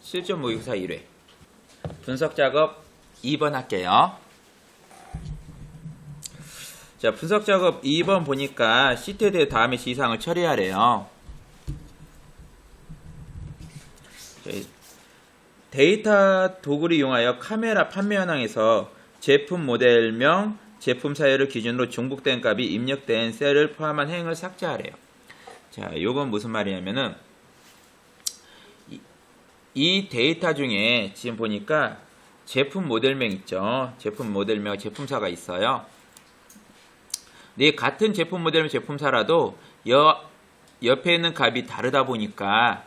7.564 1회 분석 작업 2번 할게요. 자, 분석 작업 2번 보니까 시트에 대해 다음의 지시사항을 처리하래요. 데이터 도구를 이용하여 카메라 판매 현황에서 제품 모델명, 제품 사유를 기준으로 중복된 값이 입력된 셀을 포함한 행을 삭제하래요. 자, 요건 무슨 말이냐면은 이 데이터 중에 지금 보니까 제품 모델명 있죠. 제품 모델명, 제품사가 있어요. 근데 같은 제품 모델명, 제품사라도 옆에 있는 값이 다르다 보니까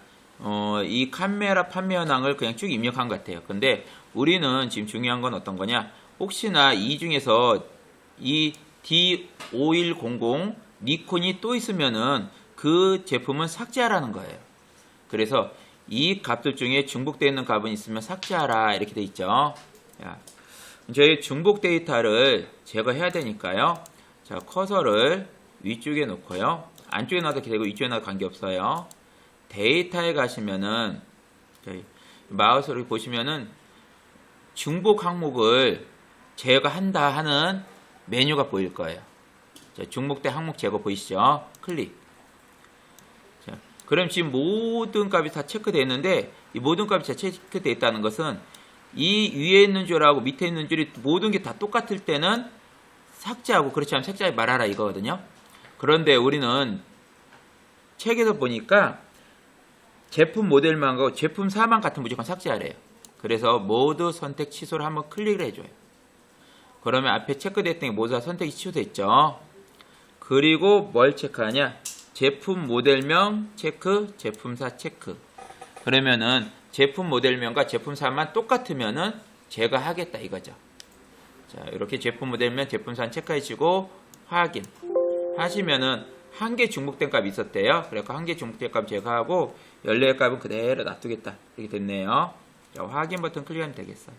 이 카메라 판매 현황을 그냥 쭉 입력한 것 같아요. 근데 우리는 지금 중요한 건 어떤 거냐? 혹시나 이 중에서 이 D5100 니콘이 또 있으면은 그 제품은 삭제하라는 거예요. 그래서 이 값들 중에 중복되어 있는 값은 있으면 삭제하라 이렇게 돼 있죠. 자, 저희 중복 데이터를 제거해야 되니까요. 자, 커서를 위쪽에 놓고요. 안쪽에 놔도 되고 위쪽에 놔도 관계없어요. 데이터에 가시면은 저희 마우스를 보시면은 중복 항목을 제거한다 하는 메뉴가 보일 거예요. 자, 중복된 항목 제거 보이시죠? 클릭. 자, 그럼 지금 모든 값이 다 체크되어 있는데 이 모든 값이 다 체크되어 있다는 것은 이 위에 있는 줄하고 밑에 있는 줄이 모든 게 다 똑같을 때는 삭제하고 그렇지 않으면 삭제하지 말아라 이거거든요. 그런데 우리는 책에서 보니까 제품 모델만하고 제품사만 같은 무조건 삭제하래요. 그래서 모두 선택 취소를 한번 클릭을 해줘요. 그러면 앞에 체크됐던 게 모두 다 선택이 취소됐죠. 그리고 뭘 체크하냐? 제품 모델명 체크, 제품사 체크. 그러면은 제품 모델명과 제품사만 똑같으면은 제거하겠다 이거죠. 자, 이렇게 제품 모델명, 제품사 체크하시고 확인 하시면은 한 개 중복된 값이 있었대요. 그래서 한 개 중복된 값 제거하고 14개 값은 그대로 놔두겠다. 이렇게 됐네요. 자, 확인 버튼 클릭하면 되겠어요.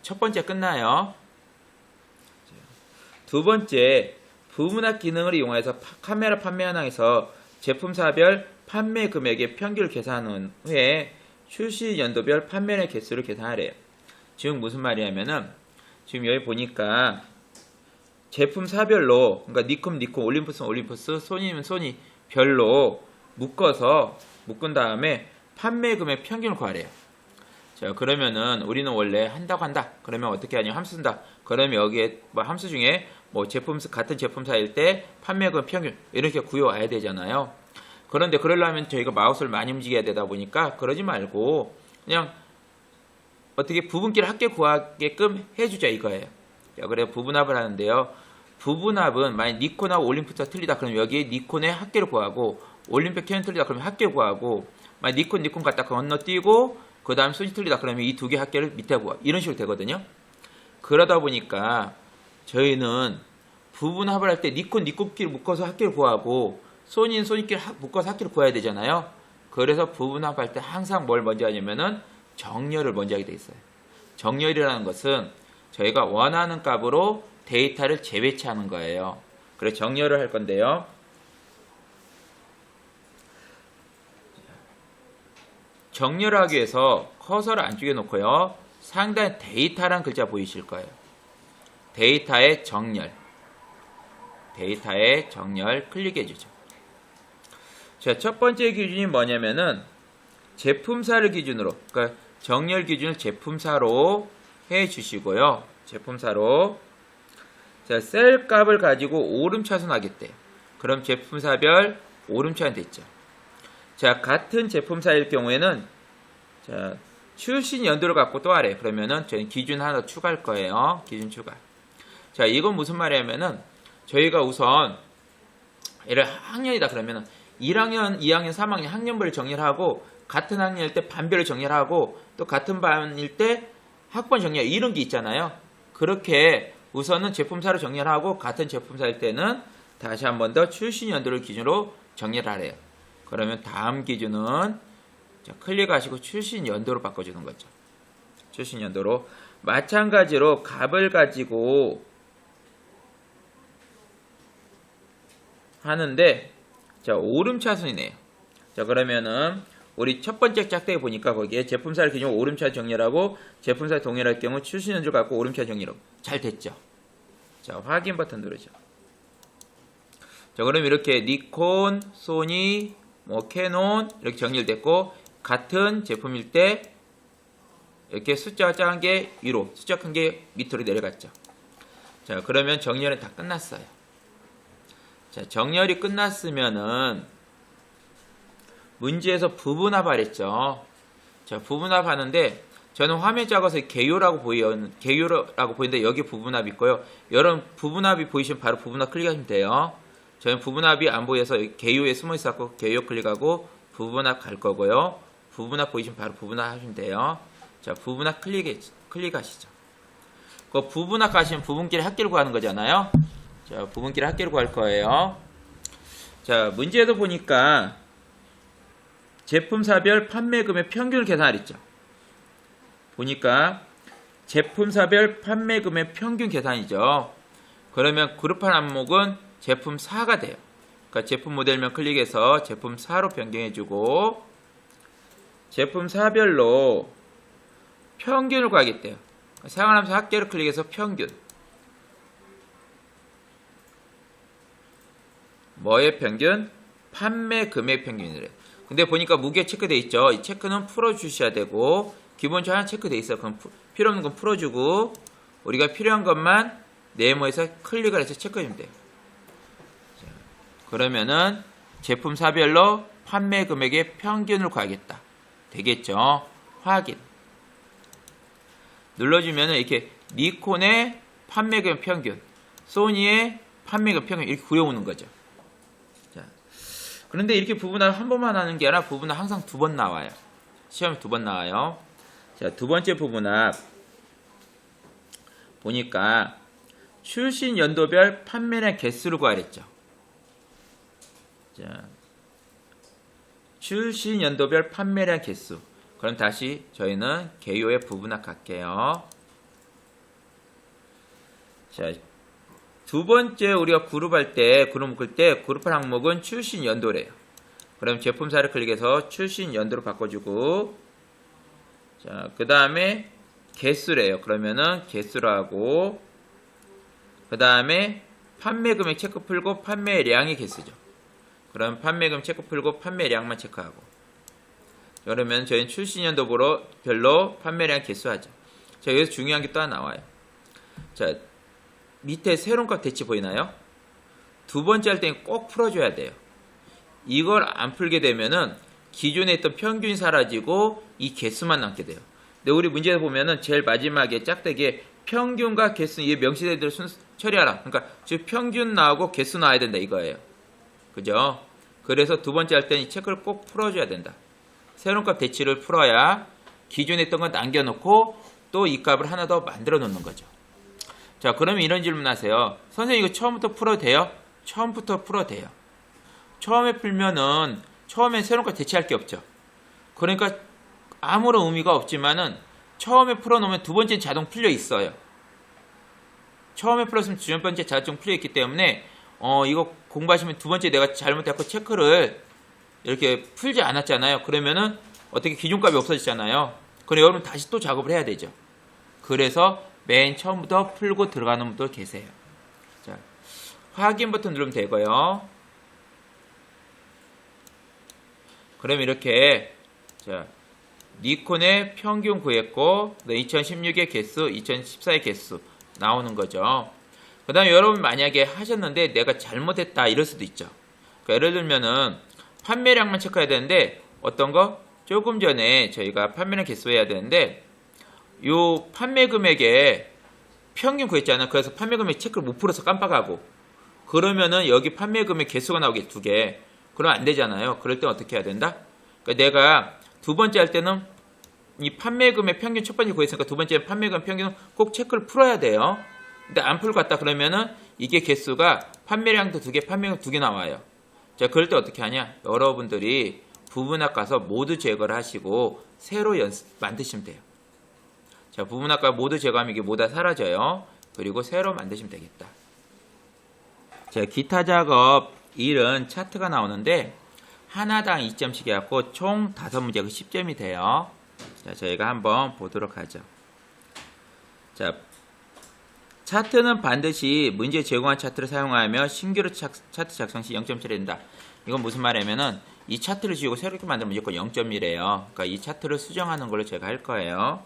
첫 번째 끝나요. 두 번째, 부분합 기능을 이용해서 카메라 판매 현황에서 제품사별 판매 금액의 평균을 계산한 후에 출시 연도별 판매의 개수를 계산하래요. 지금 무슨 말이냐면은 지금 여기 보니까 제품사별로, 그러니까 니콘, 올림푸스는 올림푸스, 소니면 소니 별로 묶은 다음에 판매 금액 평균을 구하래요. 자, 그러면은 우리는 원래 한다. 그러면 어떻게 하냐? 함수 쓴다. 그러면 여기에 뭐 함수 중에 뭐 같은 제품사일 때 판매금 평균 이렇게 구해와야 되잖아요. 그런데 그러려면 저희가 마우스를 많이 움직여야 되다 보니까 그러지 말고 그냥 어떻게 부분끼리 합계 구하게끔 해주자 이거예요. 자, 그래 부분합을 하는데요. 부분합은 만약 니콘하고 올림푸스가 틀리다 그러면 여기에 니콘의 합계를 구하고 올림픽 캐논 틀리다 그러면 합계 구하고 만약 니콘 갖다 건너뛰고 그 다음 소니 틀리다 그러면 이 두 개 합계를 밑에 구하 이런 식으로 되거든요. 그러다 보니까 저희는 부분합을 할 때 니콘끼리 묶어서 합계를 구하고 소니끼리 묶어서 합계를 구해야 되잖아요. 그래서 부분합할 때 항상 뭘 먼저 하냐면은 정렬을 먼저 하게 돼 있어요. 정렬이라는 것은 저희가 원하는 값으로 데이터를 재배치하는 거예요. 그래서 정렬을 할 건데요. 정렬을 하기 위해서 커서를 안쪽에 놓고요. 상단에 데이터란 글자 보이실 거예요. 데이터의 정렬 클릭해 주죠. 자, 첫 번째 기준이 뭐냐면은 제품사를 기준으로, 그러니까 정렬 기준을 제품사로 해 주시고요. 제품사로. 자, 셀 값을 가지고 오름차순하겠대. 그럼 제품사별 오름차순 됐죠. 자, 같은 제품사일 경우에는 자, 출신 연도를 갖고 또 하래. 그러면은 저희 기준 하나 추가할 거예요. 기준 추가. 자, 이건 무슨 말이냐면은 저희가 우선 얘를 학년이다 그러면은 1학년, 2학년, 3학년 학년별을 정렬하고 같은 학년일 때 반별을 정렬하고 또 같은 반일 때 학번 정렬 이런 게 있잖아요. 그렇게 우선은 제품사를 정렬하고 같은 제품사일 때는 다시 한 번 더 출신 연도를 기준으로 정렬하래요. 그러면 다음 기준은 자, 클릭하시고 출신 연도로 바꿔주는 거죠. 출신 연도로 마찬가지로 값을 가지고 하는데 자, 오름차순이네요. 자, 그러면은 우리 첫 번째 짝대기 보니까 거기에 제품사를 기준으로 오름차 정렬하고 제품사 동일할 경우 출신 연도를 갖고 오름차 정렬하고 잘 됐죠. 자, 확인 버튼 누르죠. 자, 그럼 이렇게 니콘, 소니, 뭐 캐논 이렇게 정렬됐고 같은 제품일 때 이렇게 숫자가 작은 게 위로, 숫자 큰 게 밑으로 내려갔죠. 자, 그러면 정렬은 다 끝났어요. 자, 정렬이 끝났으면은 문제에서 부분합하랬죠. 자, 부분합하는데 저는 화면 작아서 개요라고 보이는데 여기 부분합이 있고요. 여러분 부분합이 보이시면 바로 부분합 클릭하시면 돼요. 저는 부분합이 안 보여서 개요에 숨어 있었고 개요 클릭하고 부분합 갈 거고요. 부분합 보이시면 바로 부분합 하시면 돼요. 자, 부분합 클릭하시죠. 그 부분합 가시면 부분끼리 합계를 구하는 거잖아요. 자, 부분끼리 합계를 구할 거예요. 자, 문제에도 보니까 제품사별 판매금의 평균을 계산하랬죠. 보니까 제품사별 판매금의 평균 계산이죠. 그러면 그룹한 항목은 제품 4가 돼요. 그러니까 제품 모델명 클릭해서 제품 4로 변경해주고 제품 4별로 평균을 구하겠대요. 상환하면서 합계를 클릭해서 평균. 뭐의 평균? 판매 금액 평균이래. 근데 보니까 무게 체크돼 있죠. 이 체크는 풀어주셔야 되고 기본적으로 하나 체크돼 있어요. 그럼 필요 없는 건 풀어주고 우리가 필요한 것만 네모에서 클릭을 해서 체크해주면 돼요. 자, 그러면은 제품 사별로 판매 금액의 평균을 구하겠다. 되겠죠? 확인. 눌러주면은 이렇게 니콘의 판매금 평균, 소니의 판매금 평균 이렇게 그려오는 거죠. 자, 그런데 이렇게 부분합 한 번만 하는 게 아니라 부분합 항상 2번 나와요. 시험에 2번 나와요. 자, 두 번째 부분합 보니까 출신 연도별 판매량 개수를 구하랬죠. 자, 출신 연도별 판매량 개수. 그럼 다시 저희는 개요의 부분합 갈게요. 자, 두 번째 우리가 그룹할 때, 그룹 묶을 때 그룹할 항목은 출신 연도래요. 그럼 제품사를 클릭해서 출신 연도로 바꿔주고, 자, 그 다음에 개수래요. 그러면은 개수로 하고, 그 다음에 판매금액 체크 풀고 판매량의 개수죠. 그럼 판매금 체크 풀고 판매량만 체크하고. 그러면 저희는 출신연도 별로 판매량 개수하죠. 자, 여기서 중요한 게 또 하나 나와요. 자, 밑에 세론값 대치 보이나요? 두 번째 할 때는 꼭 풀어줘야 돼요. 이걸 안 풀게 되면은 기존에 있던 평균이 사라지고 이 개수만 남게 돼요. 근데 우리 문제에 보면은 제일 마지막에 짝대기에 평균과 개수 이 명시대로 처리하라. 그러니까 즉 평균 나오고 개수 나와야 된다 이거예요. 그죠? 그래서 두 번째 할 때는 이 체크를 꼭 풀어줘야 된다. 세론값 대치를 풀어야 기존에 있던 건 남겨놓고 또 이 값을 하나 더 만들어 놓는 거죠. 자, 그러면 이런 질문 하세요. 선생님 이거 처음부터 풀어도 돼요? 처음부터 풀어도 돼요. 처음에 풀면은 처음엔 세론값 대치할 게 없죠. 그러니까 아무런 의미가 없지만은 처음에 풀어놓으면 두 번째는 자동 풀려 있어요. 처음에 풀었으면 두 번째 자동 풀려 있기 때문에 이거 공부하시면 두 번째 내가 잘못했고 체크를 이렇게 풀지 않았잖아요. 그러면은 어떻게 기존값이 없어지잖아요. 그럼 여러분 다시 또 작업을 해야 되죠. 그래서 맨 처음부터 풀고 들어가는 분도 계세요. 자, 확인 버튼 누르면 되고요. 그럼 이렇게 자, 니콘의 평균 구했고 2016의 개수, 2014의 개수 나오는 거죠. 그 다음에 여러분 만약에 하셨는데 내가 잘못했다 이럴 수도 있죠. 그러니까 예를 들면은 판매량만 체크해야 되는데 어떤 거? 조금 전에 저희가 판매량 개수해야 되는데 요 판매 금액에 평균 구했잖아요. 그래서 판매 금액 체크를 못 풀어서 깜빡하고 그러면은 여기 판매 금액 개수가 나오게 2개. 그러면 안 되잖아요. 그럴 땐 어떻게 해야 된다? 그러니까 내가 두 번째 할 때는 이 판매 금액 평균 첫 번째 구했으니까 두 번째 판매 금액 평균은 꼭 체크를 풀어야 돼요. 근데 안 풀고 갔다 그러면은 이게 개수가 판매량도 2개, 판매금 2개 나와요. 자, 그럴 때 어떻게 하냐? 여러분들이 부분합 가서 모두 제거를 하시고 새로 만드시면 돼요. 자, 부분합 가 모두 제거하면 이게 모두 사라져요. 그리고 새로 만드시면 되겠다. 자, 기타 작업 1은 차트가 나오는데 하나당 2점씩 해갖고 총 5문제가 10점이 돼요. 자, 저희가 한번 보도록 하죠. 자, 차트는 반드시 문제 제공한 차트를 사용하며 신규로 차트 작성 시 0점 처리된다. 이건 무슨 말이냐면은 이 차트를 지우고 새롭게 만들면 무조건 0점이래요. 그러니까 이 차트를 수정하는 걸로 제가 할 거예요.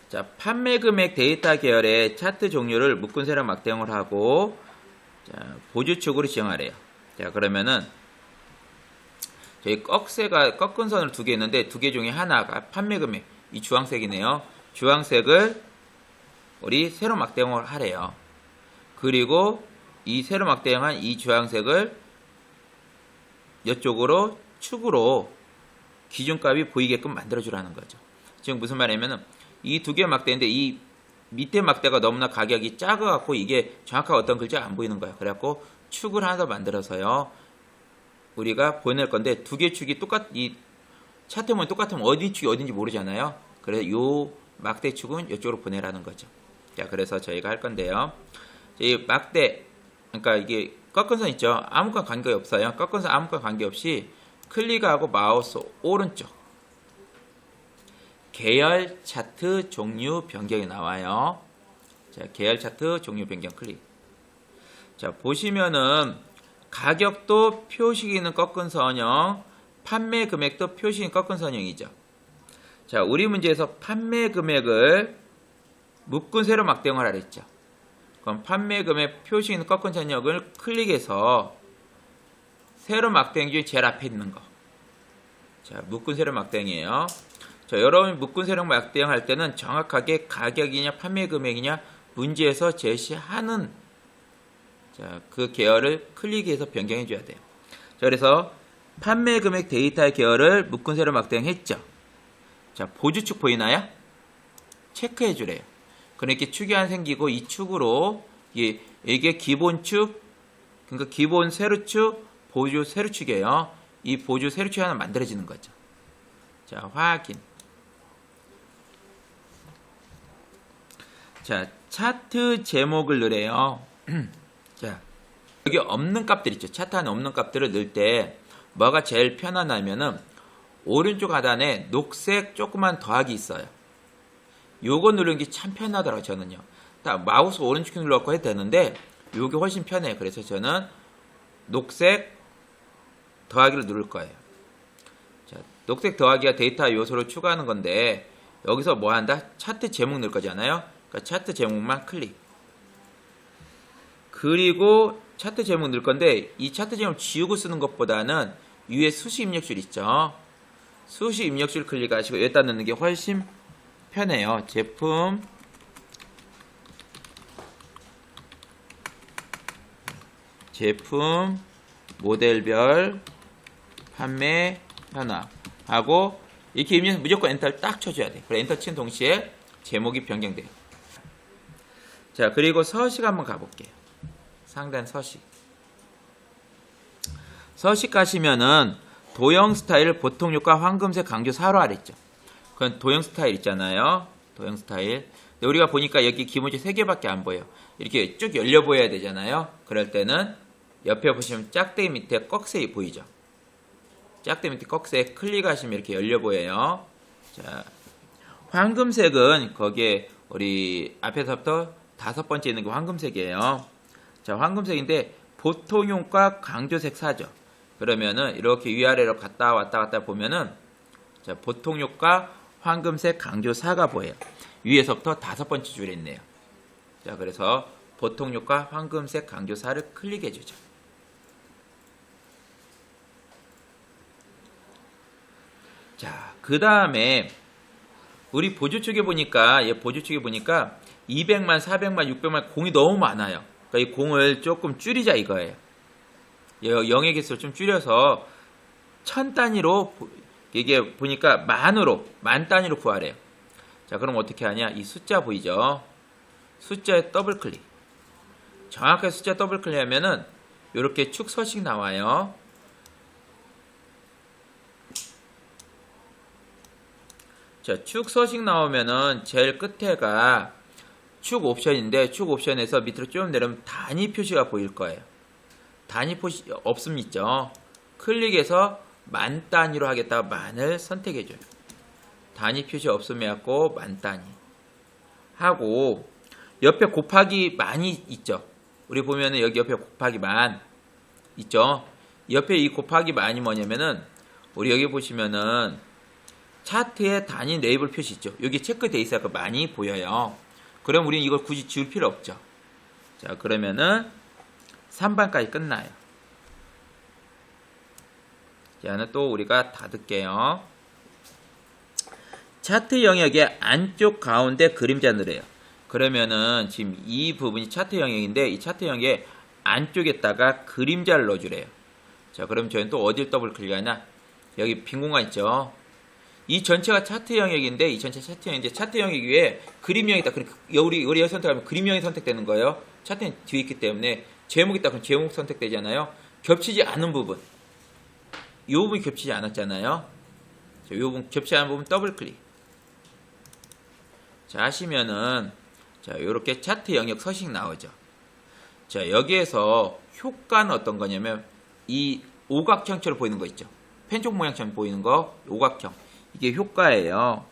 자, 판매 금액 데이터 계열의 차트 종류를 묶은 세로 막대형을 하고 자, 보조축으로 지정하래요. 자, 그러면은 저희 꺾은 선을 2개 있는데 2개 중에 하나가 판매 금액, 이 주황색이네요. 주황색을 우리 세로 막대형을 하래요. 그리고 이 세로 막대형한 이 주황색을 이쪽으로 축으로 기준값이 보이게끔 만들어주라는 거죠. 지금 무슨 말이냐면은 이 2개 막대인데 이 밑에 막대가 너무나 가격이 작아갖고 이게 정확하게 어떤 글자가 안 보이는 거야. 그래갖고 축을 하나 더 만들어서요. 우리가 보낼 건데 2개 축이 이 차트면 똑같으면 어디 축이 어딘지 모르잖아요. 그래서 요 막대 축은 이쪽으로 보내라는 거죠. 자, 그래서 저희가 할 건데요. 이 막대, 그러니까 이게 꺾은 선 있죠. 아무것과 관계 없어요. 꺾은 선 아무것과 관계 없이 클릭하고 마우스 오른쪽 계열 차트 종류 변경이 나와요. 자, 계열 차트 종류 변경 클릭. 자, 보시면은 가격도 표식이 있는 꺾은 선형, 판매 금액도 표식이 있는 꺾은 선형이죠. 자, 우리 문제에서 판매 금액을 묶은 세로 막대형을 하라 했죠. 그럼 판매 금액 표식 있는 꺾은 선형을 클릭해서 세로 막대형 중에 제일 앞에 있는 거. 자, 묶은 세로 막대형이에요. 자, 여러분이 묶은 세로 막대형 할 때는 정확하게 가격이냐 판매 금액이냐 문제에서 제시하는 자, 그 계열을 클릭해서 변경해 줘야 돼요. 자, 그래서 판매 금액 데이터의 계열을 묶은 세로 막대형 했죠. 자, 보조축 보이나요? 체크해 주래요. 그러니까 축이 하나 생기고 이 축으로 이게 기본축, 그러니까 기본 세로축, 보조 세로축이에요. 이 보조 세로축이 하나 만들어지는 거죠. 자, 확인. 자, 차트 제목을 넣으래요. 자, 여기 없는 값들 있죠. 차트 안에 없는 값들을 넣을 때 뭐가 제일 편하냐면은 오른쪽 하단에 녹색 조그만 더하기 있어요. 요거 누르는 게 참 편하더라고요, 저는요. 딱 마우스 오른쪽 눌러갖고 해도 되는데 요게 훨씬 편해요. 그래서 저는 녹색 더하기를 누를 거예요. 자, 녹색 더하기가 데이터 요소를 추가하는 건데 여기서 뭐 한다? 차트 제목 넣을 거잖아요. 그러니까 차트 제목만 클릭. 그리고 차트 제목 넣을 건데 이 차트 제목 지우고 쓰는 것보다는 위에 수식 입력줄 있죠. 수식 입력줄 클릭하시고 여기다 넣는 게 훨씬 편해요. 제품 모델별 판매 현황 하고 이렇게 입력 무조건 엔터를 딱 쳐줘야 돼. 그래 엔터 치는 동시에 제목이 변경돼요. 자, 그리고 서식 한번 가볼게요. 상단 서식. 서식 가시면은 도형 스타일 보통 효과 황금색 강조 4로 하랬죠. 그건 도형 스타일 있잖아요. 도형 스타일. 근데 우리가 보니까 여기 기본적으로 3개밖에 안 보여요. 이렇게 쭉 열려 보여야 되잖아요. 그럴 때는 옆에 보시면 짝대기 밑에 꺽쇠이 보이죠. 짝대기 밑에 꺽쇠 클릭하시면 이렇게 열려 보여요. 자, 황금색은 거기에 우리 앞에서부터 5번째 있는 게 황금색이에요. 자, 황금색인데 보통용과 강조색 4죠. 그러면은 이렇게 위아래로 갔다 왔다 보면은 자, 보통효과 황금색 강조 4가 보여요. 위에서부터 5번째 줄에 있네요. 자, 그래서 보통효과 황금색 강조 4를 클릭해 주죠. 자, 그 다음에 우리 보조축에 보니까 200만, 400만, 600만 공이 너무 많아요. 그러니까 이 공을 조금 줄이자 이거예요. 영의 개수를 좀 줄여서 1000단위로 이게 보니까 만 단위로 구하래요. 자, 그럼 어떻게 하냐? 이 숫자 보이죠? 숫자에 더블 클릭. 정확하게 숫자 더블 클릭하면은 이렇게 축 서식 나와요. 자, 축 서식 나오면은 제일 끝에가 축 옵션인데 축 옵션에서 밑으로 좀 내려오면 단위 표시가 보일 거예요. 단위 표시 없음 있죠. 클릭해서 만 단위로 하겠다가 만을 선택해줘요. 단위 표시 없음 해갖고 만 단위 하고 옆에 곱하기 만이 있죠. 우리 보면은 여기 옆에 곱하기 만 있죠. 옆에 이 곱하기 만이 뭐냐면은 우리 여기 보시면은 차트에 단위 레이블 표시 있죠. 여기 체크돼 있어야 많이 보여요. 그럼 우리는 이걸 굳이 지울 필요 없죠. 자, 그러면은 3번까지 끝나요. 자, 또 우리가 닫을게요. 차트 영역의 안쪽 가운데 그림자 넣으래요. 그러면은 지금 이 부분이 차트 영역인데 이 차트 영역의 안쪽에다가 그림자를 넣어주래요. 자, 그럼 저희는 또 어딜 더블 클릭하냐? 여기 빈 공간 있죠. 이 전체가 차트 영역인데 이 전체 차트 영역인데 차트 영역 위에 그림형이 있다. 우리 여기 선택하면 그림형이 선택되는 거예요. 차트는 뒤에 있기 때문에 제목이 있다. 그럼 제목 선택되잖아요. 겹치지 않은 부분. 이 부분이 겹치지 않았잖아요. 이 부분 겹치지 않은 부분 더블 클릭. 자, 하시면은 자, 요렇게 차트 영역 서식 나오죠. 자, 여기에서 효과는 어떤 거냐면 이 오각형처럼 보이는 거 있죠. 펜쪽 모양처럼 보이는 거 오각형. 이게 효과예요.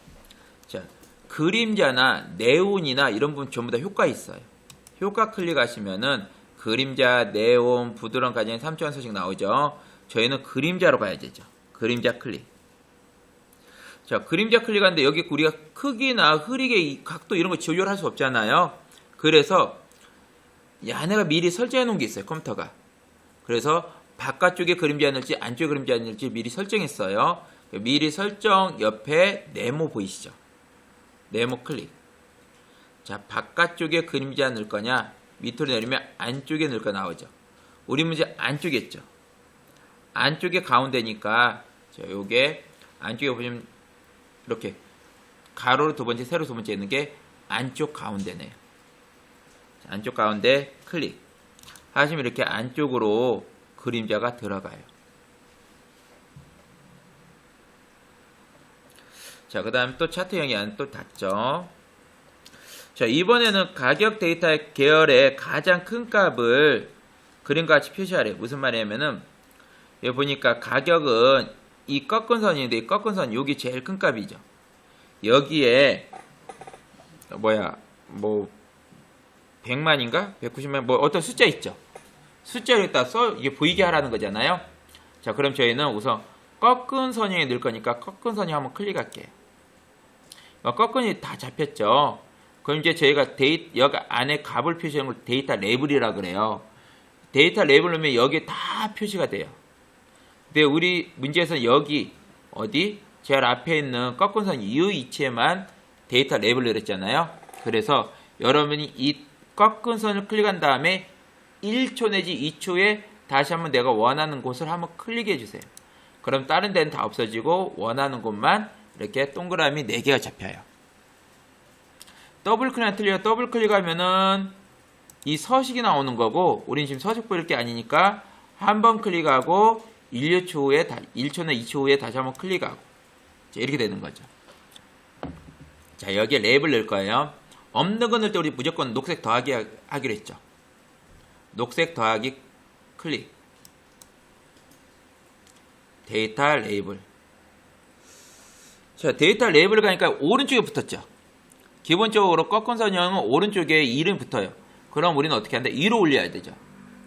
자, 그림자나 네온이나 이런 부분 전부 다 효과 있어요. 효과 클릭하시면은 그림자, 네온, 부드러운 가지는 3차원 서식 나오죠. 저희는 그림자로 가야 되죠. 그림자 클릭. 자, 그림자 클릭하는데 여기 우리가 크기나 흐리게 각도 이런 거 조절할 수 없잖아요. 그래서 얘네가 미리 설정해 놓은 게 있어요. 컴퓨터가. 그래서 바깥쪽에 그림자 넣을지 안쪽에 그림자 넣을지 미리 설정했어요. 미리 설정 옆에 네모 보이시죠? 네모 클릭. 자, 바깥쪽에 그림자 넣을 거냐? 밑으로 내리면 안쪽에 넣을 거 나오죠. 우리 문제 안쪽에 있죠. 안쪽에 가운데니까 자, 요게 안쪽에 보시면 이렇게 가로로 두 번째, 세로 두 번째 있는 게 안쪽 가운데네요. 자, 안쪽 가운데 클릭. 하시면 이렇게 안쪽으로 그림자가 들어가요. 자, 그 다음에 또 차트 영역이 안 또 닫죠. 자, 이번에는 가격 데이터 계열의 가장 큰 값을 그림과 같이 표시하래요. 무슨 말이냐면은, 여기 보니까 가격은 이 꺾은 선인데, 이 꺾은 선, 여기 제일 큰 값이죠. 여기에, 100만인가? 190만, 어떤 숫자 있죠. 숫자를 딱 이게 보이게 하라는 거잖아요. 자, 그럼 저희는 우선 꺾은 선형에 넣을 거니까 꺾은 선형 한번 클릭할게요. 꺾은이 다 잡혔죠. 그럼 이제 저희가 여기 안에 값을 표시하는 걸 데이터 레이블이라 그래요. 데이터 레이블 넣으면 여기에 다 표시가 돼요. 근데 우리 문제에서는 여기 어디? 제일 앞에 있는 꺾은 선 이 위치에만 데이터 레이블 넣었잖아요. 그래서 여러분이 이 꺾은 선을 클릭한 다음에 1초 내지 2초에 다시 한번 내가 원하는 곳을 한번 클릭해 주세요. 그럼 다른 데는 다 없어지고 원하는 곳만 이렇게 동그라미 4개가 잡혀요. 더블 클릭 틀려 더블 클릭하면은 이 서식이 나오는 거고 우리는 지금 서식 보일 게 아니니까 한 번 클릭하고 1초 후에 1초나 2초 후에 다시 한번 클릭하고 자, 이렇게 되는 거죠. 자, 여기에 레이블 넣을 거예요. 없는 거 넣을 때 우리 무조건 녹색 더하기 하기로 했죠. 녹색 더하기 클릭. 데이터 레이블. 자, 데이터 레이블 가니까 오른쪽에 붙었죠. 기본적으로 꺾은 선형은 오른쪽에 이름이 붙어요. 그럼 우리는 어떻게 한다? 위로 올려야 되죠.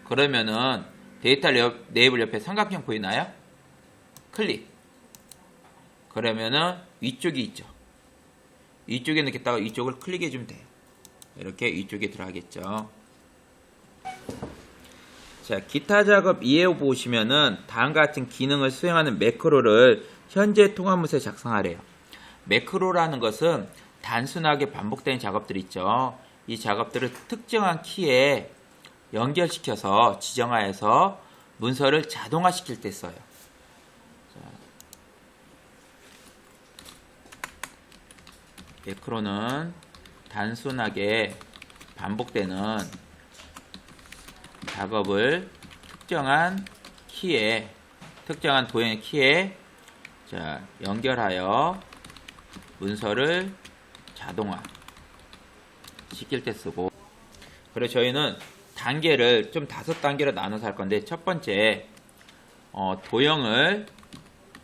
그러면은 데이터 레이블 옆에 삼각형 보이나요? 클릭. 그러면은 위쪽이 있죠. 위쪽에 넣겠다가 위쪽을 클릭해 주면 돼요. 이렇게 위쪽에 들어가겠죠. 자, 기타 작업 이해 보시면은 다음과 같은 기능을 수행하는 매크로를 현재 통합문서에 작성하래요. 매크로라는 것은 단순하게 반복되는 작업들 있죠. 이 작업들을 특정한 키에 연결시켜서 지정하여서 문서를 자동화시킬 때 써요. 자, 매크로는 단순하게 반복되는 작업을 특정한 키에, 특정한 도형의 키에 자, 연결하여 문서를 자동화 시킬 때 쓰고, 그래서 저희는 단계를 좀 5단계로 나눠서 할 건데, 첫 번째 도형을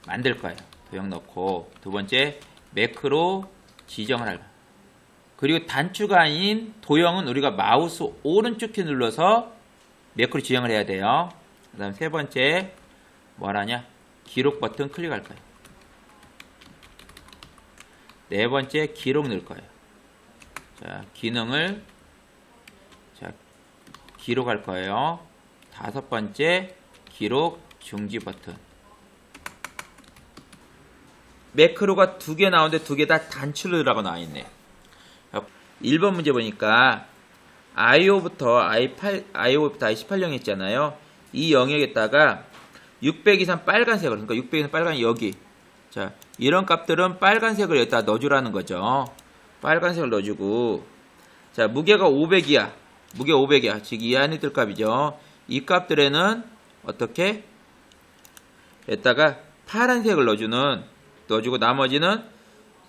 만들 거예요. 도형 넣고, 두 번째 매크로 지정을 할 거예요. 그리고 단추가 아닌 도형은 우리가 마우스 오른쪽 키 눌러서 매크로 지정을 해야 돼요. 그 다음 세 번째 뭐하냐, 기록 버튼 클릭할 거예요. 네 번째 기록 넣을 거예요. 자, 기능을 기록할 거예요. 다섯 번째 기록 중지 버튼. 매크로가 2개 나오는데 2개 다 단추르라고 나와 있네. 1번 문제 보니까 IO부터 I18령 있잖아요. 이 영역에다가 600 이상 빨간색을, 그러니까 600 이상 빨간 여기. 자, 이런 값들은 빨간색을 여기다 넣어주라는 거죠. 빨간색을 넣어주고, 자, 무게가 500이야. 무게 500이야. 즉, 이 안에 들 값이죠. 이 값들에는 어떻게? 여기다가 파란색을 넣어주고, 나머지는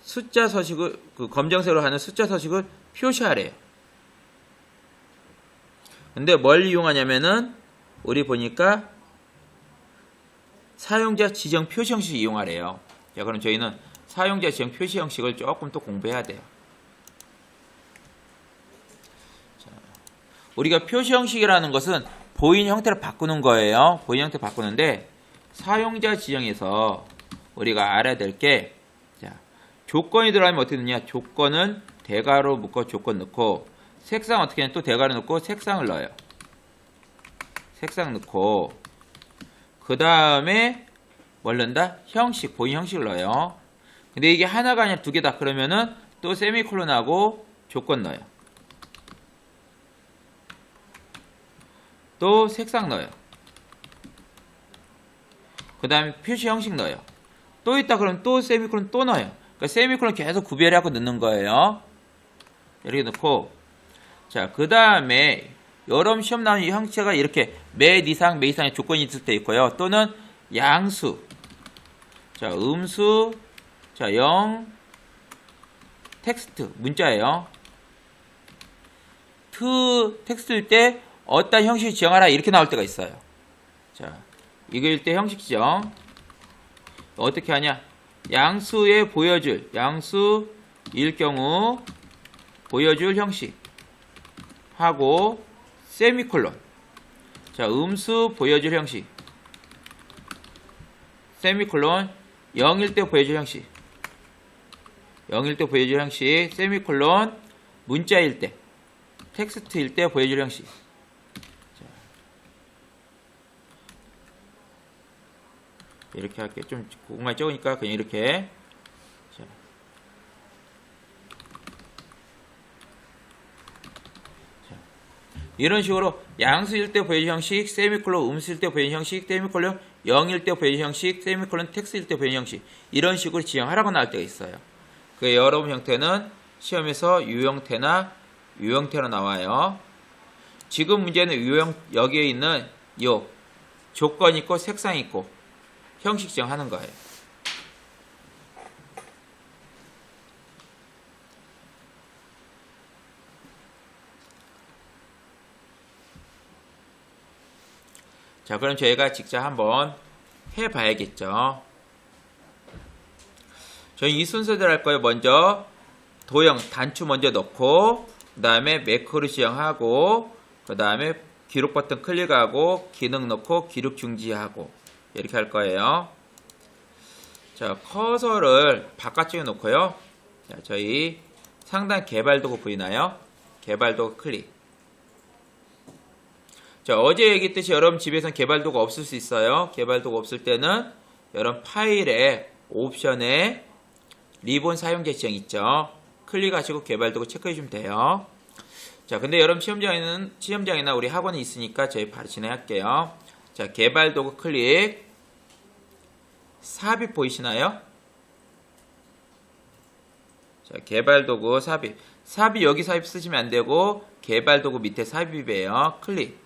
숫자 서식을, 검정색으로 하는 숫자 서식을 표시하래요. 근데 뭘 이용하냐면은, 우리 보니까 사용자 지정 표시 형식을 이용하래요. 자, 그럼 저희는 사용자 지정 표시 형식을 조금 또 공부해야 돼요. 자, 우리가 표시 형식이라는 것은 보인 형태를 바꾸는 거예요. 보인 형태 바꾸는데, 사용자 지정에서 우리가 알아야 될 게, 자, 조건이 들어가면 어떻게 되느냐? 조건은 대괄호 묶어 조건 넣고, 색상 어떻게 하냐? 또 대괄호 넣고 색상을 넣어요. 색상 넣고, 그 다음에 뭘 넣는다? 형식, 보인 형식을 넣어요. 근데 이게 하나가 아니라 2개다. 그러면은 또 세미콜론하고 조건 넣어요. 또 색상 넣어요. 그 다음에 표시 형식 넣어요. 또 있다 그러면 또 세미콜론 또 넣어요. 그러니까 세미콜론 계속 구별하고 넣는 거예요. 이렇게 넣고, 자, 그 다음에 여러분 시험 나오는 이 형체가 이렇게 몇 이상의 조건이 있을 때 있고요. 또는 양수, 자, 음수, 자, 0, 텍스트, 문자예요. 텍스트일 때 어떤 형식을 지정하라 이렇게 나올 때가 있어요. 자, 이거일 때 형식 지정 어떻게 하냐? 양수에 보여줄, 양수일 경우 보여줄 형식 하고 세미콜론. 자, 음수 보여줄 형식 세미콜론, 0일 때 보여줄 형식 0일 때 보여줄 형식 세미콜론, 문자일 때 텍스트일 때 보여줄 형식. 자, 이렇게 할게. 좀 공간이 적으니까 그냥 이렇게. 자, 이런 식으로 양수일 때 보여준 형식, 세미콜론, 음수일 때 보여준 형식, 세미콜론, 0일 때 보여준 형식, 세미콜론, 텍스트일 때 보여준 형식, 이런 식으로 지정하라고 나올 때가 있어요. 그 여러분 형태는 시험에서 유형태나 유형태로 나와요. 지금 문제는 여기에 있는 요 조건 있고 색상 있고 형식 지정하는 거예요. 자, 그럼 저희가 직접 한번 해봐야겠죠. 저희 이 순서대로 할 거예요. 먼저 도형 단추 먼저 넣고, 그 다음에 매크로 지정하고, 그 다음에 기록 버튼 클릭하고, 기능 넣고, 기록 중지하고, 이렇게 할 거예요. 자, 커서를 바깥쪽에 놓고요. 자, 저희 상단 개발 도구 보이나요? 개발 도구 클릭. 자, 어제 얘기했듯이 여러분 집에서는 개발 도구 없을 수 있어요. 개발 도구 없을 때는 여러분 파일에 옵션에 리본 사용자 지정 있죠. 클릭하시고 개발 도구 체크해 주면 돼요. 자, 근데 여러분 시험장이나 우리 학원이 있으니까 저희 바로 진행할게요. 자, 개발 도구 클릭. 삽입 보이시나요? 자, 개발 도구 삽입. 삽입 여기 삽입 쓰시면 안 되고 개발 도구 밑에 삽입이에요. 클릭.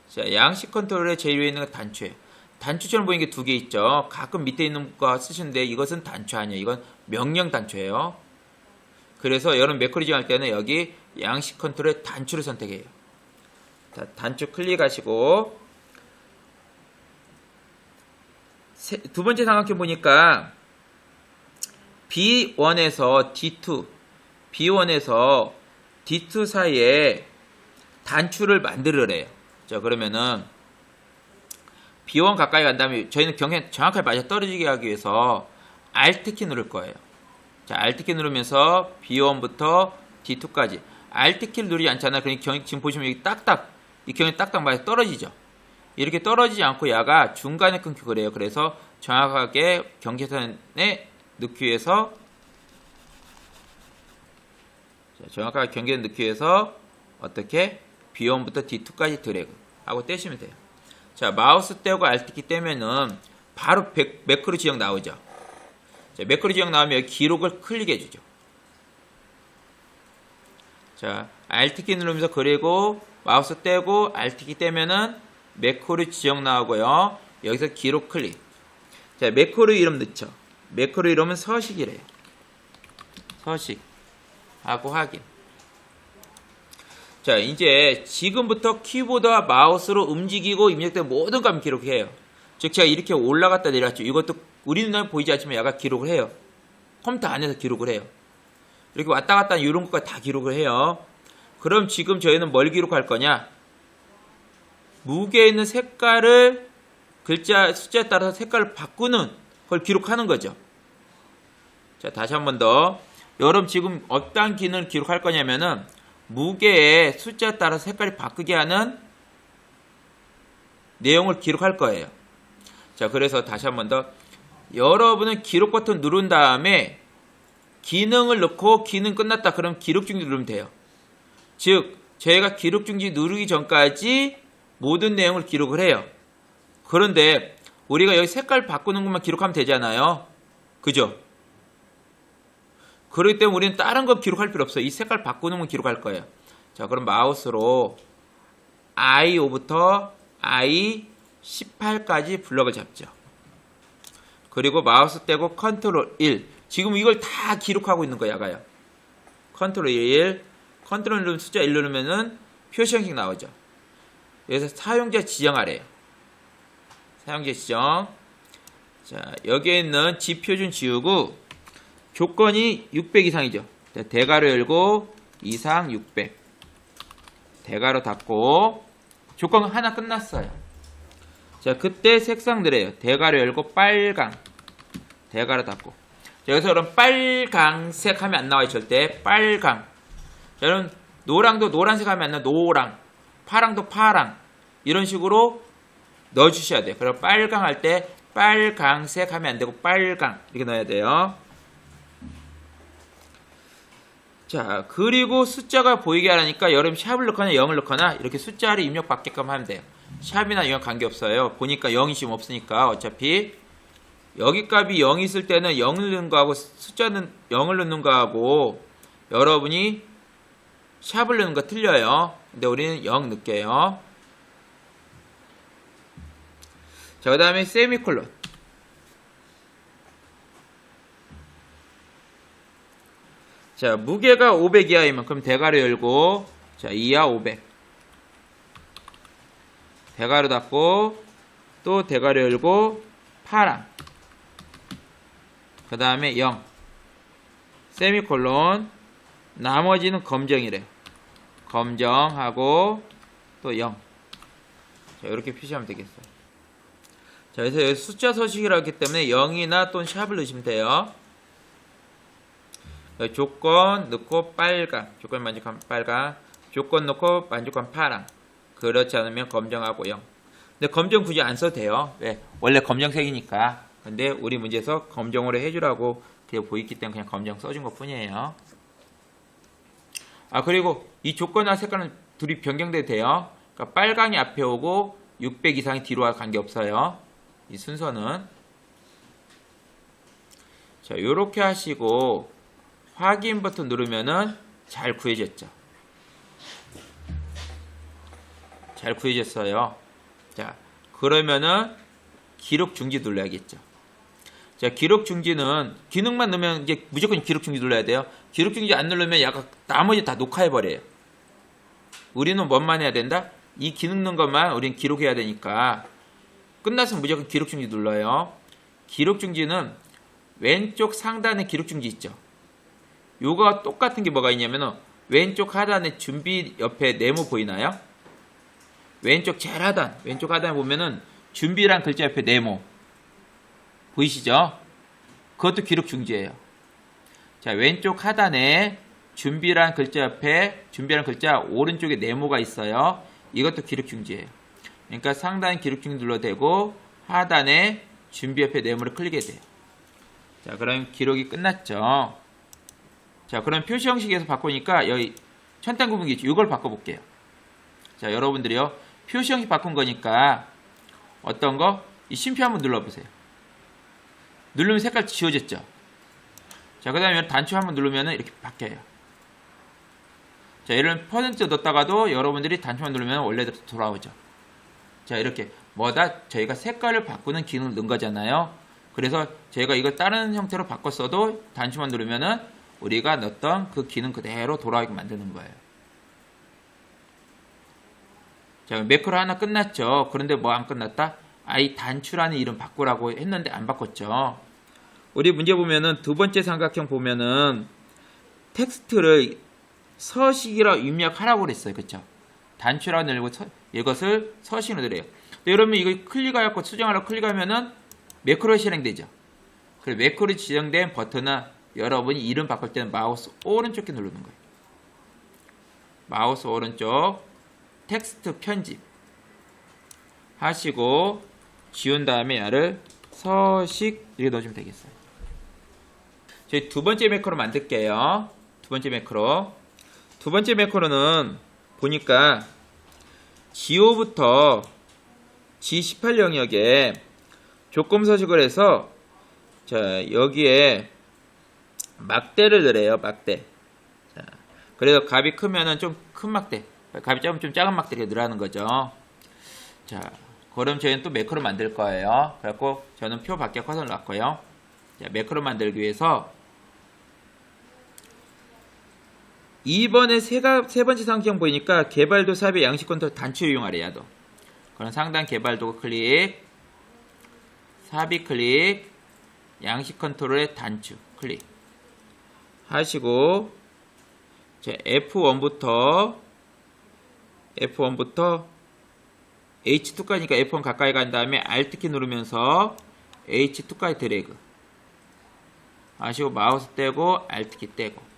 자, 양식 컨트롤에 제일 위에 있는 건 단추예요. 단추처럼 보이는 게 2개 있죠. 가끔 밑에 있는 거 쓰시는데 이것은 단추 아니에요. 이건 명령 단추예요. 그래서 여러분 매크로 지정할 때는 여기 양식 컨트롤에 단추를 선택해요. 자, 단축 클릭하시고 두 번째 삼각형 보니까 B1에서 D2, B1에서 D2 사이에 단추를 만들으래요. 자, 그러면은 B1 가까이 간 다음에 저희는 경계 정확하게 맞아 떨어지게 하기 위해서 Alt키 누를 거예요. 자, Alt키 누르면서 B1부터 D2까지. Alt키를 누르지 않잖아요. 그러니까 지금 보시면 여기 딱딱, 이 경계 딱딱 맞아 떨어지죠. 이렇게 떨어지지 않고 야가 중간에 끊기고 그래요. 그래서 정확하게 경계선에 넣기 위해서, 자, 정확하게 경계에 넣기 위해서 어떻게 B1부터 D2까지 드래그 하고 떼시면 돼요. 자, 마우스 떼고 Alt키 떼면은 바로 매크로 지형 나오죠. 자, 매크로 지형 나오면 여기 기록을 클릭해 주죠. 자, Alt키 누르면서 그리고 마우스 떼고 Alt키 떼면은 매크로 지형 나오고요. 여기서 기록 클릭. 자, 매크로 이름 넣죠. 매크로 이름은 서식이래요. 서식 하고 확인. 자, 이제 지금부터 키보드와 마우스로 움직이고 입력된 모든 값을 기록해요. 즉 제가 이렇게 올라갔다 내려갔죠. 이것도 우리 눈에 보이지 않지만 약간 기록을 해요. 컴퓨터 안에서 기록을 해요. 이렇게 왔다 갔다 이런 것까지 다 기록을 해요. 그럼 지금 저희는 뭘 기록할 거냐? 무게에 있는 색깔을 글자 숫자에 따라서 색깔을 바꾸는 걸 기록하는 거죠. 자, 다시 한 번 더. 여러분 지금 어떤 기능을 기록할 거냐면은 무게의 숫자에 따라 색깔이 바뀌게 하는 내용을 기록할 거예요. 자, 그래서 다시 한 번 더. 여러분은 기록 버튼 누른 다음에 기능을 넣고 기능 끝났다. 그럼 기록 중지 누르면 돼요. 즉, 저희가 기록 중지 누르기 전까지 모든 내용을 기록을 해요. 그런데 우리가 여기 색깔 바꾸는 것만 기록하면 되잖아요. 그죠? 그렇기 때문에 우리는 다른 거 기록할 필요 없어요. 이 색깔 바꾸는 건 기록할 거예요. 자, 그럼 마우스로 I5부터 I18까지 블럭을 잡죠. 그리고 마우스 떼고 컨트롤 1. 지금 이걸 다 기록하고 있는 거야, 야가요. 컨트롤 1. 컨트롤 누르면 숫자 1 누르면은 표시 형식 나오죠. 여기서 사용자 지정하래요. 사용자 지정. 자, 여기에 있는 지표준 지우고 조건이 600 이상이죠. 자, 대괄호 열고 이상 600. 대괄호 닫고 조건 하나 끝났어요. 자, 그때 색상 늘어요. 대괄호 열고 빨강. 대괄호 닫고. 자, 여기서 그럼 빨강색 하면 안 나와요. 절대 빨강. 자, 여러분 노랑도 노란색 하면 안 나와요. 노랑. 파랑도 파랑. 이런 식으로 넣어주셔야 돼요. 그럼 빨강 할 때 빨강색 하면 안 되고 빨강 이렇게 넣어야 돼요. 자, 그리고 숫자가 보이게 하라니까 여러분 샵을 넣거나 0을 넣거나 이렇게 숫자를 입력 받게끔 하면 돼요. 샵이나 0 관계없어요. 보니까 0이 지금 없으니까 어차피 여기 값이 0이 있을 때는 0을 넣는 거하고 숫자는 0을 넣는 거하고 여러분이 샵을 넣는 거 틀려요. 근데 우리는 0 넣을게요. 자, 그 다음에 세미콜론. 자, 무게가 500 이하이면 그럼 대괄호 열고 자, 이하 500. 대괄호 닫고 또 대괄호 열고 파랑. 그 다음에 0. 세미콜론. 나머지는 검정이래. 검정하고 또 0. 자, 이렇게 표시하면 되겠어요. 자, 그래서 여기 숫자 서식이라고 했기 때문에 0이나 또는 샵을 넣으시면 돼요. 조건 넣고 빨강. 조건 만족하면 빨강. 조건 넣고 만족하면 파랑. 그렇지 않으면 검정하고 0. 근데 검정 굳이 안 써도 돼요. 왜? 원래 검정색이니까. 근데 우리 문제에서 검정으로 해주라고 그게 보이기 때문에 그냥 검정 써준 것 뿐이에요. 아, 그리고 이 조건과 색깔은 둘이 변경돼도 돼요. 그러니까 빨강이 앞에 오고 600 이상이 뒤로 와 관계없어요. 이 순서는. 자, 요렇게 하시고 확인 버튼 누르면은 잘 구해졌죠. 잘 구해졌어요. 자, 그러면은 기록 중지 눌러야겠죠. 자, 기록 중지는 기능만 넣으면 이제 무조건 기록 중지 눌러야 돼요. 기록 중지 안 누르면 약간 나머지 다 녹화해 버려요. 우리는 뭔만 해야 된다? 이 기능 넣은 것만 우리는 기록해야 되니까 끝났으면 무조건 기록 중지 눌러요. 기록 중지는 왼쪽 상단에 기록 중지 있죠. 요거와 똑같은 게 뭐가 있냐면은 왼쪽 하단에 준비 옆에 네모 보이나요? 왼쪽 제일 하단, 왼쪽 하단에 보면은 준비란 글자 옆에 네모 보이시죠? 그것도 기록 중지예요. 자, 왼쪽 하단에 준비란 글자 옆에 준비란 글자 오른쪽에 네모가 있어요. 이것도 기록 중지예요. 그러니까 상단 기록 중지 눌러도 되고 하단에 준비 옆에 네모를 클릭해야 돼요. 자, 그럼 기록이 끝났죠. 자, 그럼 표시 형식에서 바꾸니까 여기 천단 구분기 이걸 바꿔볼게요. 자, 여러분들이요. 표시 형식 바꾼 거니까 어떤 거? 이 쉼표 한번 눌러보세요. 누르면 색깔 지워졌죠. 자, 그 다음에 단추 한번 누르면 이렇게 바뀌어요. 자, 얘를 퍼센트 넣었다가도 여러분들이 단추만 누르면 원래대로 돌아오죠. 자, 이렇게 뭐다 저희가 색깔을 바꾸는 기능을 넣은 거잖아요. 그래서 저희가 이거 다른 형태로 바꿨어도 단추만 누르면은 우리가 넣었던 그 기능 그대로 돌아오게 만드는 거예요. 자, 매크로 하나 끝났죠. 그런데 뭐 안 끝났다? 이 단추라는 이름 바꾸라고 했는데 안 바꿨죠. 우리 문제 보면은 두 번째 삼각형 보면은 텍스트를 서식이라 입력하라고 그랬어요. 그쵸? 단추라고 늘고 이것을 서식으로 드려요. 여러분 이거 클릭하고 수정하라고 클릭하면은 매크로 실행되죠. 그리고 매크로 지정된 버튼은 여러분이 이름 바꿀 때는 마우스 오른쪽 키 누르는 거예요. 마우스 오른쪽 텍스트 편집 하시고 지운 다음에 얘를 서식 이렇게 넣어주면 되겠어요. 저희 두 번째 매크로 만들게요. 두 번째 매크로. 두 번째 매크로는 보니까 G5부터 G18 영역에 조건 서식을 해서 자, 여기에 막대를 넣으래요. 막대. 자, 그래서 값이 크면은 좀 큰 막대, 값이 작으면 좀 작은 막대를 넣으라는 거죠. 자, 그럼 저희는 또 매크로 만들 거예요. 그래갖고 저는 표 밖에 커서를 놨고요. 자, 매크로 만들기 위해서 2번에 세 번째 상경 보이니까 개발도 삽입 양식 컨트롤 단추 이용하래요. 그럼 상단 개발도 클릭, 삽입 클릭, 양식 컨트롤의 단추 클릭 하시고 자, F1부터 H2까지니까 F1 가까이 간 다음에 Alt키 누르면서 H2까지 드래그 하시고 마우스 떼고 Alt키 떼고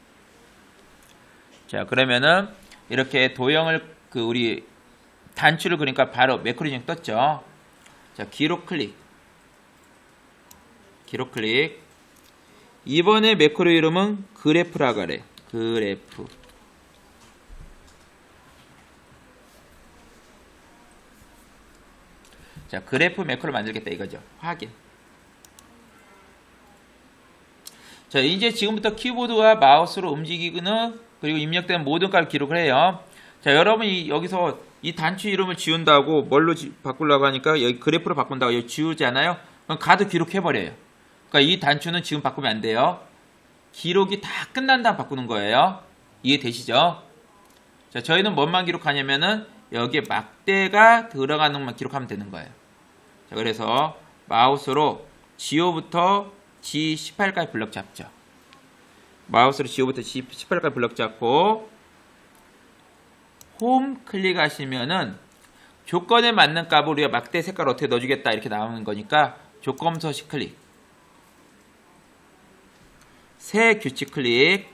자, 그러면은 이렇게 도형을 우리 단추를 그러니까 바로 매크로 인형 떴죠. 자, 기록 클릭 이번에 매크로 이름은 그래프라고 하래. 그래프. 자, 그래프 매크로 만들겠다 이거죠. 확인. 자, 이제 지금부터 키보드와 마우스로 움직이는 그리고 입력된 모든 값을 기록을 해요. 자, 여러분이 여기서 이 단추 이름을 지운다고 뭘로 바꾸려고 하니까 여기 그래프로 바꾼다고 여기 지우잖아요. 그럼 가도 기록해버려요. 그러니까 이 단추는 지금 바꾸면 안 돼요. 기록이 다 끝난 다음 바꾸는 거예요. 이해되시죠? 자, 저희는 뭐만 기록하냐면은 여기에 막대가 들어가는 것만 기록하면 되는 거예요. 자, 그래서 마우스로 G5부터 G18까지 블럭 잡죠. 마우스로 G5부터 G18까지 블럭 잡고 홈 클릭하시면은 조건에 맞는 값을 우리가 막대 색깔 어떻게 넣어주겠다 이렇게 나오는 거니까 조건 서식 클릭, 새 규칙 클릭.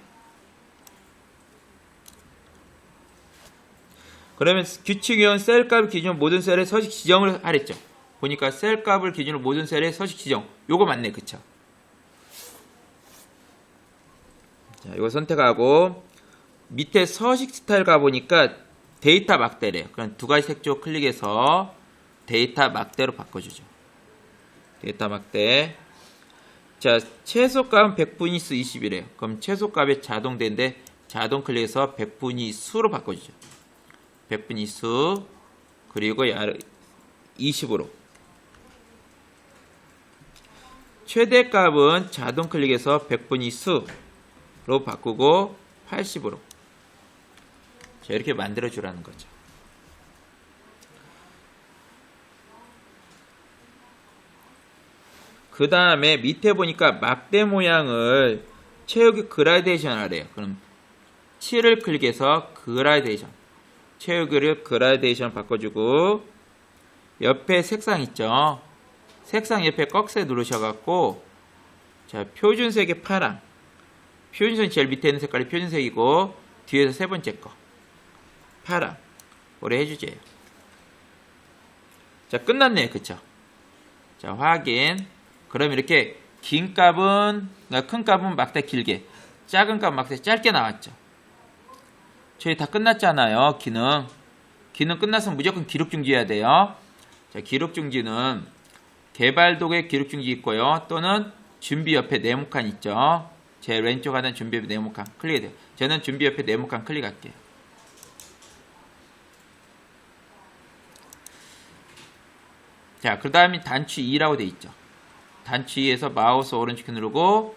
그러면 규칙이온 셀 값을 기준으로 모든 셀에 서식 지정을 하랬죠. 보니까 셀 값을 기준으로 모든 셀에 서식 지정. 요거 맞네, 그쵸? 자, 이거 선택하고 밑에 서식 스타일 가보니까 데이터 막대래요. 그럼 두 가지 색조 클릭해서 데이터 막대로 바꿔주죠. 데이터 막대. 자, 최소값은 100분위 수 20이래요. 그럼 최소값이 자동된데 자동 클릭해서 100분위 수로 바꿔주죠. 100분위 수 그리고 20으로. 최대값은 자동 클릭해서 100분위 수로 바꾸고 80으로. 자, 이렇게 만들어주라는 거죠. 그 다음에 밑에 보니까 막대 모양을 채우기 그라데이션 하래요. 그럼 7을 클릭해서 그라데이션. 채우기를 그라데이션 바꿔주고, 옆에 색상 있죠? 색상 옆에 꺽쇠 누르셔갖고, 자, 표준색의 파랑. 표준색 제일 밑에 있는 색깔이 표준색이고, 뒤에서 세 번째 거. 파랑. 오래 해주세요. 자, 끝났네요. 그쵸? 자, 확인. 그럼 이렇게 긴 값은, 큰 값은 막대 길게, 작은 값은 막대 짧게 나왔죠. 저희 다 끝났잖아요. 기능. 기능 끝났으면 무조건 기록 중지해야 돼요. 자, 기록 중지는 개발도구에 기록 중지 있고요. 또는 준비 옆에 네모칸 있죠. 제일 왼쪽 하단 준비 옆에 네모칸 클릭해야 돼요. 저는 준비 옆에 네모칸 클릭할게요. 자, 그 다음에 단추 2라고 돼 있죠. 단추 2에서 마우스 오른쪽 누르고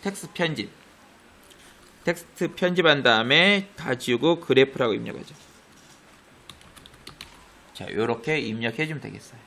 텍스트 편집. 텍스트 편집한 다음에 다 지우고 그래프라고 입력하죠. 자, 요렇게 입력해 주면 되겠어요.